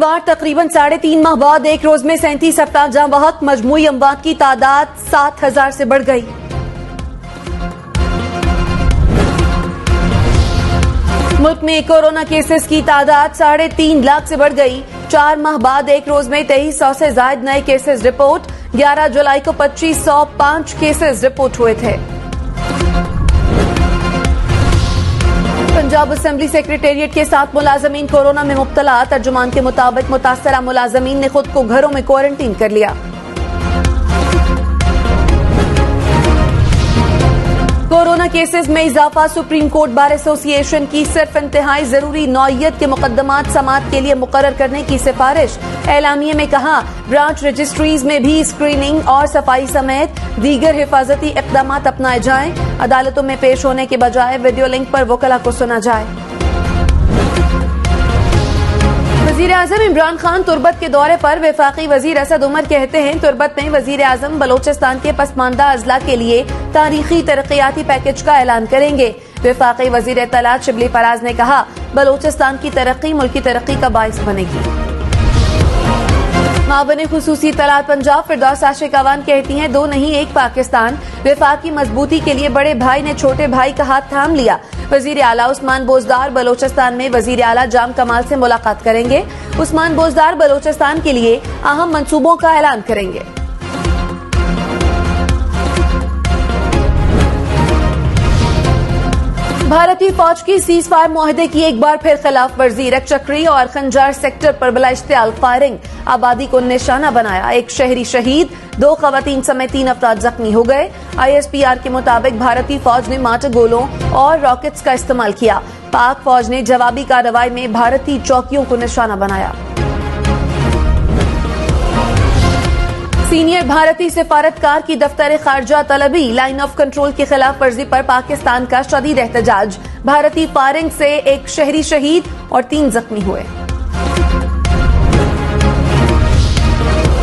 बार तकरीबन 3.5 माह बाद एक रोज में 37 अफराद जहां बहक, मजमूई अमवात की तादाद 7,000 से बढ़ गई। मुल्क में कोरोना केसेस की तादाद 3.5 लाख से बढ़ गई। 4 माह बाद एक रोज में 2300 से ज्यादा नए केसेस रिपोर्ट। 11 जुलाई को 2505 केसेस रिपोर्ट हुए थे। पंजाब असेंबली सेक्रेटेरिएट के 7 मुलाजमीन कोरोना में मुब्तला। तर्जुमान के मुताबिक मुतासरा मुलाजमीन ने खुद को घरों में क्वारंटीन कर लिया। कोरोना केसेस में इजाफा। सुप्रीम कोर्ट बार एसोसिएशन की सिर्फ इंतहाई जरूरी नौइयत के मुकदमात समाअत के लिए मुकर्रर करने की सिफारिश। एलामिये में कहा, ब्रांच रजिस्ट्रीज में भी स्क्रीनिंग और सफाई समेत दीगर हिफाजती इकदाम अपनाए जाएं। अदालतों में पेश होने के बजाय वीडियो लिंक पर वकला को सुना जाए। वजीर आजम इमरान खान तुर्बत के दौरे पर। वफाकी वजीर असद उमर कहते हैं, तुर्बत में वजीर आजम बलोचिस्तान के पसमानदा अजला के लिए तारीखी तरक्याती पैकेज का ऐलान करेंगे। वफाकी वजीर इत्तलात शिबली फराज ने कहा, बलोचिस्तान की तरक्की मुल्क की तरक्की का बाइस बनेगी। माबने खुसूसी तलात पंजाब फिरदौस आशिक अवान कहती हैं, 2 नहीं 1 पाकिस्तान। वफाक की मजबूती के लिए बड़े भाई ने छोटे भाई का हाथ थाम लिया। वजीर आला उस्मान बोजदार बलोचिस्तान में वजीर आला जाम कमाल से मुलाकात करेंगे। उस्मान बोजदार बलोचिस्तान के लिए अहम मंसूबों का ऐलान करेंगे। भारतीय फौज की सीजफायर मुआहदे की एक बार फिर खिलाफ वर्जी। रकचक्री और खंजार सेक्टर पर बिला इश्तियाल फायरिंग। आबादी को निशाना बनाया। एक शहरी शहीद, 2 खवातीन समेत 3 अफराद जख्मी हो गए। ISPR के मुताबिक भारतीय फौज ने मार्टर गोलों और रॉकेट्स का इस्तेमाल किया। पाक फौज ने जवाबी कार्रवाई में भारतीय चौकियों को निशाना बनाया। सीनियर भारतीय सिफारतकार की दफ्तर खारजा तलबी। लाइन ऑफ कंट्रोल की खिलाफ वर्जी पर पाकिस्तान का शदीद एहतजाज। भारतीय फायरिंग से एक शहरी शहीद और 3 जख्मी हुए।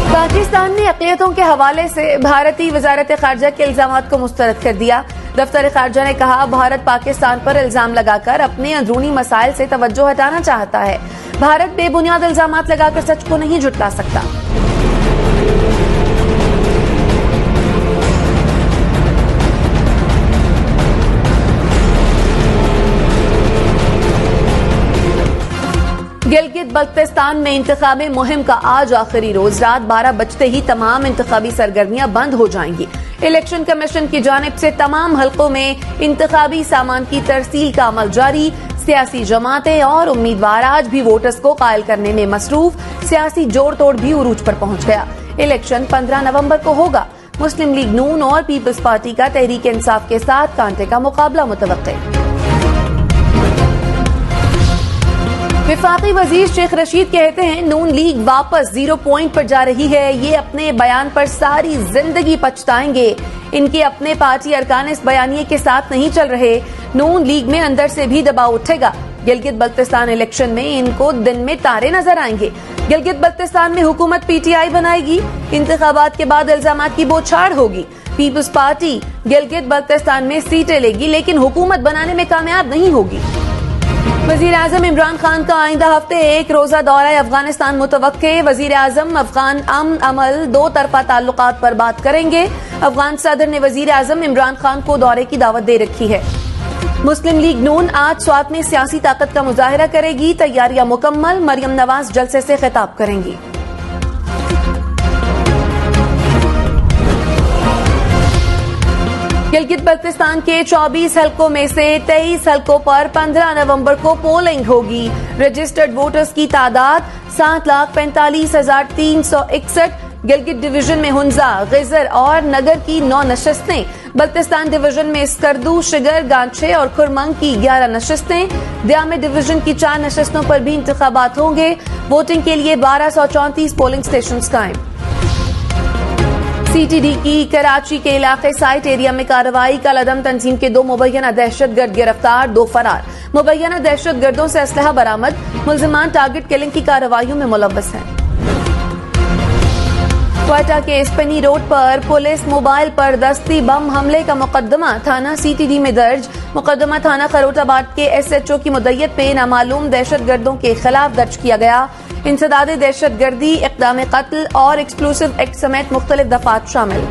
पाकिस्तान ने अक़लियतों के हवाले से भारतीय वजारत खारजा के इल्जामात को मुस्तरद कर दिया। दफ्तर खारजा ने कहा, भारत पाकिस्तान पर इल्जाम लगाकर अपने अंदरूनी मसाइल से तवज्जो हटाना चाहता है। भारत बेबुनियाद इल्जामात लगाकर सच को नहीं झुटला सकता। गिलगित बल्तिस्तान में इंतखाबी मुहिम का आज आखिरी रोज। रात 12 बजते ही तमाम इंतखाबी सरगर्मियां बंद हो जाएंगी। इलेक्शन कमीशन की जानिब से तमाम हलकों में इंतखाबी सामान की तरसील का अमल जारी। सियासी जमातें और उम्मीदवार आज भी वोटर्स को कायल करने में मसरूफ। सियासी जोड़ तोड़ भी उरूज पर पहुंच गया। इलेक्शन 15 नवंबर को होगा। मुस्लिम लीग नून और पीपल्स पार्टी का तहरीक इंसाफ के साथ कांटे का मुकाबला मुतवक्के। वफाकी वजीर शेख रशीद कहते हैं, नून लीग वापस 0 पॉइंट पर जा रही है। ये अपने बयान पर सारी जिंदगी पछताएंगे। इनके अपने पार्टी अरकान इस बयानिए के साथ नहीं चल रहे। नून लीग में अंदर से भी दबाव उठेगा। गिलगित बल्तिस्तान इलेक्शन में इनको दिन में तारे नजर आएंगे। गिलगित बल्तिस्तान में हुकूमत PTI बनाएगी। इंतखाबात के बाद इल्जामात की बौछार होगी। पीपल्स पार्टी गिलगित बल्तिस्तान में सीटें लेगी, लेकिन हुकूमत बनाने में कामयाब नहीं होगी। वजीर आजम इमरान खान का आइंदा हफ्ते एक रोजा दौरा अफगानिस्तान मुतवक्के। वजीर आजम अफगान अमन अमल 2 तरफा ताल्लुकात पर बात करेंगे। अफगान सदर ने वजीर आजम इमरान खान को दौरे की दावत दे रखी है। मुस्लिम लीग नून आज स्वात में सियासी ताकत का मुजाहिरा करेगी। तैयारियां मुकम्मल। मरियम नवाज जलसे से खिताब करेंगी। गिलगित बल्तिस्तान के 24 हलकों में से 23 हलकों पर 15 नवंबर को पोलिंग होगी। रजिस्टर्ड वोटर्स की तादाद 7,45,361। गिलगित डिवीजन में हुंजा, गिजर और नगर की 9 नशस्तें। बल्तिस्तान डिवीजन में स्कर्दू, शिगर, गांछे और खुरमंग की 11 नशस्तें। दियामे डिवीजन की 4 नशस्तों पर भी इंतखाबात होंगे। वोटिंग के लिए 1234 पोलिंग स्टेशन कायम। CTD की कराची के इलाके साइट एरिया में कार्रवाई। कलअदम तंजीम के 2 मुबैना दहशतगर्द गिरफ्तार, 2 फरार। मुबैना दहशतगर्दों से असलहा बरामद। मुल्जिमान टारगेट किलिंग की कार्रवाइयों में मुलव्वस हैं। क्वेटा के स्पेनी रोड पर पुलिस मोबाइल पर दस्ती बम हमले का मुकदमा थाना CTD में दर्ज। मुकदमा थाना खरोटाबाद के SHO की मुद्दत पे नामालूम दहशतगर्दों के खिलाफ दर्ज किया गया। इंसदाद दहशतगर्दी, इक़दाम कत्ल और एक्सप्लोसिव एक्ट समेत मुख्तलिफ दफात शामिल।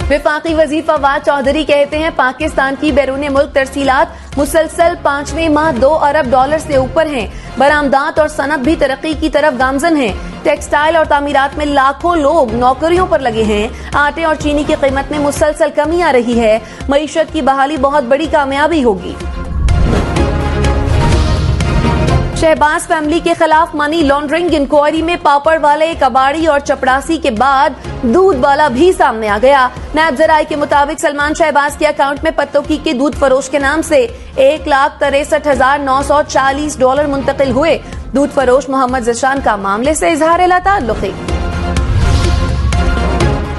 वफाकी वज़ीर फवाद चौधरी कहते हैं पाकिस्तान की बैरून मुल्क तरसीलात मुसलसल 5वें माह $2 अरब से ऊपर हैं। बरामदात और सनत भी तरक्की की तरफ गामजन हैं। टेक्सटाइल और तामीरात में लाखों लोग नौकरियों पर लगे हैं। आटे और चीनी की कीमत में मुसलसल कमी आ रही है। मईशत की बहाली बहुत बड़ी कामयाबी होगी। शहबाज फैमिली के खिलाफ मनी लॉन्ड्रिंग इंक्वायरी में पापड़ वाले, कबाड़ी और चपड़ासी के बाद दूध वाला भी सामने आ गया। नायब ज़राए के मुताबिक सलमान शहबाज के अकाउंट में पत्तोकी के दूध फरोश के नाम से $1,63,940 मुंतकिल हुए। दूध फरोश मोहम्मद ज़शान का मामले से इजहार ताल्लुक़।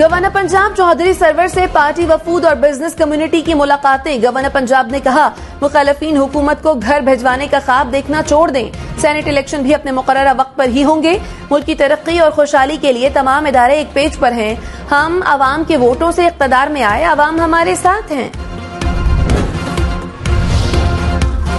गवर्नर पंजाब चौधरी सरवर से पार्टी वफूद और बिजनेस कम्युनिटी की मुलाकातें। गवर्नर पंजाब ने कहा मुखालिफिन हुकूमत को घर भिजवाने का ख्वाब देखना छोड़ दें। सेनेट इलेक्शन भी अपने मुकर्ररा वक्त पर ही होंगे। मुल्क की तरक्की और खुशहाली के लिए तमाम इदारे एक पेज पर हैं। हम आवाम के वोटों से इक़्तिदार में आए, आवाम हमारे साथ हैं।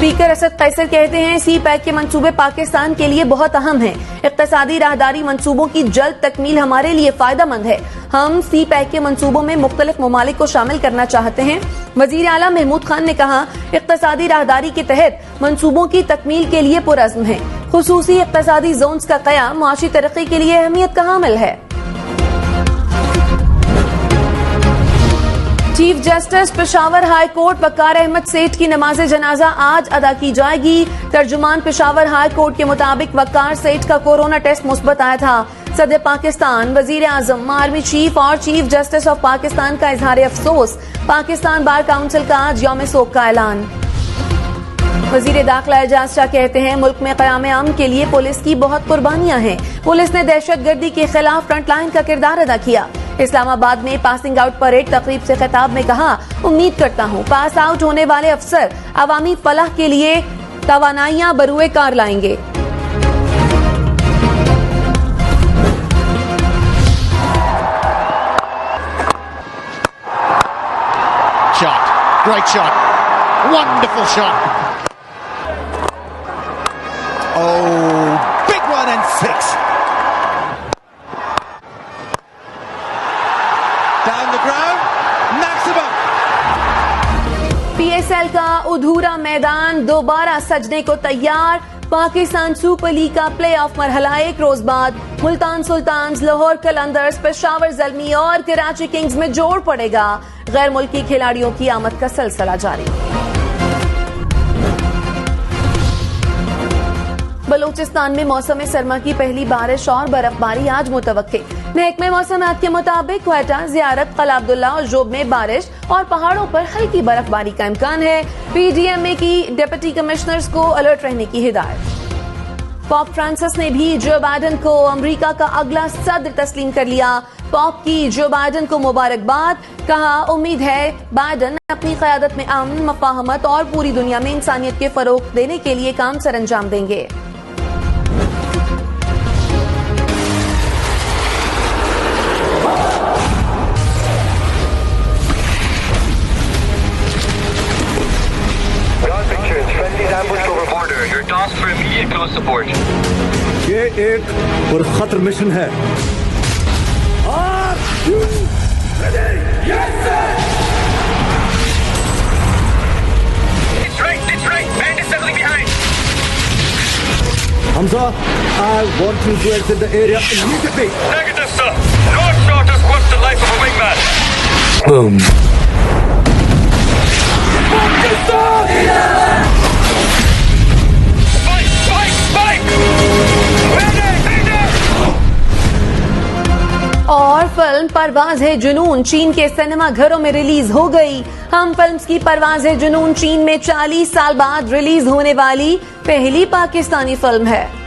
स्पीकर असद कैसर कहते हैं सी पैक के मंसूबे पाकिस्तान के लिए बहुत अहम हैं। इक़्तिसादी राहदारी मंसूबों की जल्द तकमील हमारे लिए फायदेमंद है। हम सी पैक के मंसूबों में मुख्तलिफ ममालिक को शामिल करना चाहते हैं। वजीर आला महमूद खान ने कहा इक़्तिसादी राहदारी के तहत मंसूबों की तकमील के लिए पुरअज़्म है। खुसूसी इक़्तिसादी जोन्स का क़याम मुआशी तरक्की के लिए अहमियत का हामिल है। Chief justice Peshawar high court Waqar Ahmad Seth की नमाज जनाजा आज अदा की जाएगी। तर्जुमान पेशावर हाई कोर्ट के मुताबिक वकार सेठ का कोरोना टेस्ट मुस्बत आया था। सदर पाकिस्तान, वजीर आजम, आर्मी चीफ और चीफ जस्टिस ऑफ पाकिस्तान का इजहार अफसोस। पाकिस्तान बार काउंसिल का आज यौम सोग का ऐलान। वजीर दाखिला एजाज शाह कहते हैं मुल्क में क़याम अमन के लिए पुलिस की बहुत कुर्बानियां हैं। पुलिस ने दहशतगर्दी के खिलाफ फ्रंट लाइन का किरदार अदा किया। इस्लामाबाद में पासिंग आउट परेड तकरीब से खिताब में कहा उम्मीद करता हूँ पास आउट होने वाले अफसर अवामी फलाह के लिए तवानाइयां बरूए कार लाएंगे। Shot, great shot, wonderful shot. Oh, big one and 6. Down the ground, maximum. PSL का अधूरा मैदान दोबारा सजने को तैयार। पाकिस्तान सुपर लीग का प्ले ऑफ मरहला 1 रोज बाद मुल्तान सुल्तान्स, लाहौर कलंदर्स, पेशावर ज़ल्मी और कराची किंग्स में जोड़ पड़ेगा। गैर मुल्की खिलाड़ियों की आमद का सिलसिला जारी। बलूचिस्तान में मौसम सरमा की पहली बारिश और बर्फबारी आज मुतवक्के। महकमे मौसमात के मुताबिक क्वेटा, ज़ियारत, कला अब्दुल्ला और जोब में बारिश और पहाड़ों पर हल्की बर्फबारी का इम्कान है। PDMA की डिप्टी कमिश्नर्स को अलर्ट रहने की हिदायत। पॉप फ्रांसिस ने भी जो बाइडन को अमेरिका का अगला सदर तस्लीम कर लिया। पॉप की जो बाइडन को मुबारकबाद। कहा उम्मीद है बाइडन अपनी क़यादत में अमन, मफाहमत और पूरी दुनिया में इंसानियत के फरोग देने के लिए काम सरअंजाम देंगे। ये एक पुरखतर मिशन है। Hamza, I want you to exit the area immediately. Negative, sir. No shot is worth the life of a wingman. Boom. और फिल्म परवाज़ है जुनून चीन के सिनेमा घरों में रिलीज हो गई। हम फिल्म्स की परवाज़ है जुनून चीन में 40 साल बाद रिलीज होने वाली पहली पाकिस्तानी फिल्म है।